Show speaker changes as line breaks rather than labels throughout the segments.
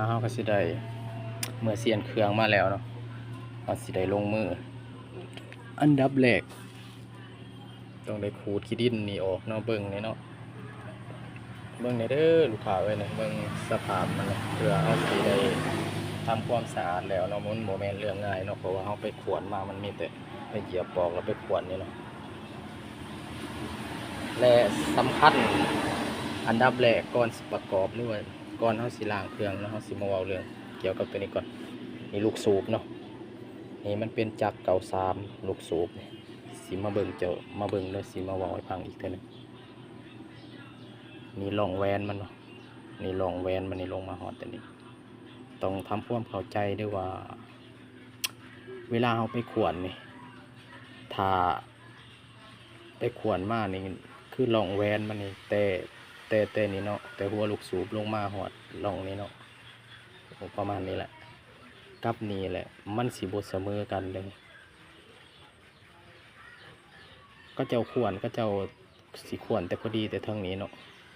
เฮาก็สิได้เมื่อเสียนเครื่องมาแล้วเนาะเฮาสิได้ลงมืออันดับแรกต้องได้ขูดขี้ดินนี่ออกเนาะเบิ่งนี่เนาะเบิ่งนี่เด้อลูกค้าเอ้ยเนี่ยเบิ่งสภาพมันเนี่ยเพื่อเฮาสิได้ทำความสะอาดแล้วเนาะมันบ่แม่นเรื่องง่ายเนาะเพราะว่าเฮาไปขวนมามันมีแต่ไปเหยียบปอกแล้วไปขวนนี่เนาะและสำคัญอันดับแรกก่อนสิประกอบหรือว่าก่อนเฮาสิล้างเครื่องแล้วเฮาสิมาเว้าเรื่องเกี่ยวกับตัวนี้ก่อนนี่ลูกสูบเนาะนี่มันเป็นจักร93ลูกสูบนี่สิมาเบิ่งเด้อสิมาเว้าให้ฟังอีกเทื่อนึงนี่ร่องแวนมันเนาะนี่ร่องแวนมันนี่ลงมาฮอดตัวนี้ต้องทำความเข้าใจด้วยว่าเวลาเฮาไปขวนนี่ถ้าไปขวนมานี่คือร่องแวนมันนี่แต่นี่เนาะแต่หัวลูกสูบลงมาฮอดร่องนี้เนาะประมาณนี้แหละกับนี่แหละมันสิบ่เสมอกันเลยก็เจ้าขวนก็เจ้าสิขวนแต่พอดีแต่ทางนี้เนาะ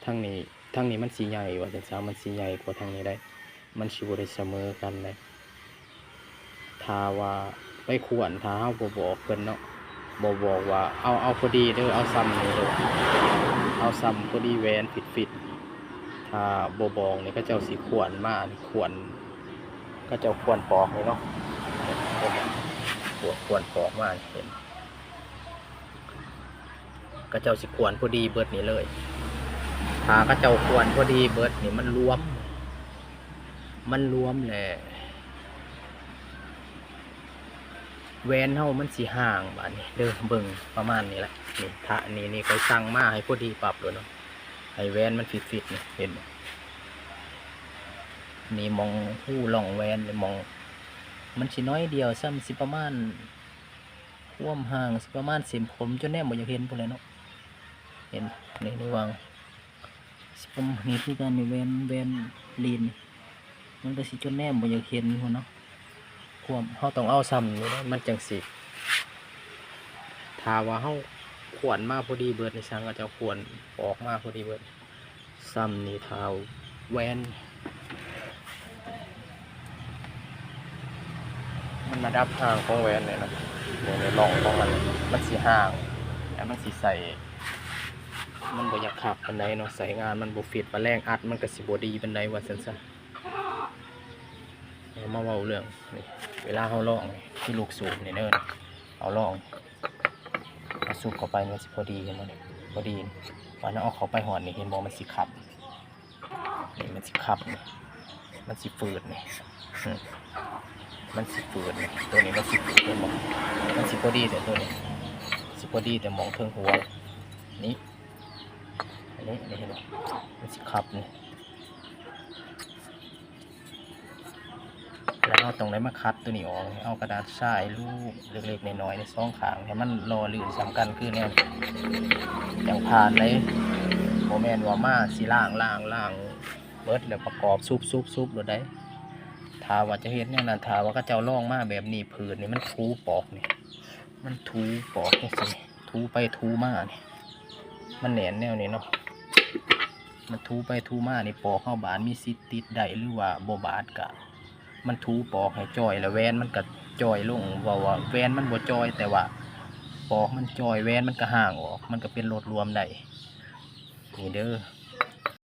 ทางนี้มันสิใหญ่ว่าจังซั่นมันสิใหญ่กว่าทางนี้ได้มันสิบ่ได้เสมอกันเลยถ้าว่าไปขวนถ้าเฮาบ่บอกเพิ่นเนาะบ่บอกว่าเอาพอดีเด้อเอาซ้ำนี่เด้อเอาซ้ำพอดีแหวนฟิตถ้าบ่บอกนี่ก็เจ้าสิขวนมาขวนก็เจ้าขวนปอกนี่เนาะขวนปอกมาเห็นก็เจ้าสิขวนพอดีเบิดนี่เลยถ้าก็เจ้าขวนพอดีเบิดนี่มันรวมแหละแวนเฮามันสิห่างบาดนี้เด้อเบิ่งประมาณนี้แหละนี่ถ้านี่ก็สั่งมาให้พอดีปรับเลยเนาะให้แวนมันฟิตนี่เห็นบ่นี่มองหู้ล่องแวนนี่มองมันสิน้อยเดียวซ้ำสิประมาณความห่างสิประมาณเส้นผมจนแนมบ่อยากเห็นพุ่นเลยเนาะเห็นนี่วางสิประมาณนี้คือการนี่แวนลีนมันก็สิจนแนมบ่อยากเห็นพุ่นเนาะความเฮาต้องเอาซ้ำนี่เนาะมันจังสิถ้าว่าเฮาขวนมาพอดีเบิดในช่างก็จะขวนออกมาพอดีเบิดซ้ำนี่เท้าแวนมันมาดับห่างของแวนเลยนะในร่องของมันสิห่างแล้วมันสิใส่มันบ่อยากขับปานใดเนาะใส่งานมันบ่ฟิตปานแรงอัดมันก็สิบ่ดีปานใดว่าซั่นซะมาเว้าเรื่องนี่เวลาเฮาลองที่ลูกสูบนี่เด้อเอาลองเอาสูบเข้าไปมันสิพอดีกันบ่เนี่ยพอดีว่าเอาเข้าไปหอดนี่เห็นบ่มันสิขับนี่มันสิขับนี่มันสิฝืดนี่มันสิฝืดนี่ตัวนี้มันสิฝืดเห็นบ่มันสิพอดีแต่ตัวนี้สิพอดีแต่มองเทิงหัวนี่อันนี้เห็นบ่มันสิขับนี่แล้วเราตรงไหนมาคัดตัวนี้ออกเอากระดาษทรายรูปเล็กๆน้อยๆในซองขางให้มันรอลื่นสำคัญคือแนวอย่างผ่านเลยโมเมนต์ว่ามาสีล่างเบิดแล้วประกอบซุบหรือได้ถ้าว่าจะเห็นเนี่ยนะถ้าว่าก็เจ้าล่องมาแบบนี้ผืนนี่มันทูปอกนี่มันทูปอกนี่สิทูไปทูมานี่มันแหนนแนวนี้เนาะมันทูไปทูมานี่ปอกเข้าบานมีซิติดได้หรือว่าโบบาดกะมันทูปอกให้จอยแล้วแวนมันก็จอยลงว่าแวนมันบ่จอยแต่ว่าปอกมันจอยแวนมันก็ห่างออกมันก็เป็นโหลดรวมได้นี่เด้อ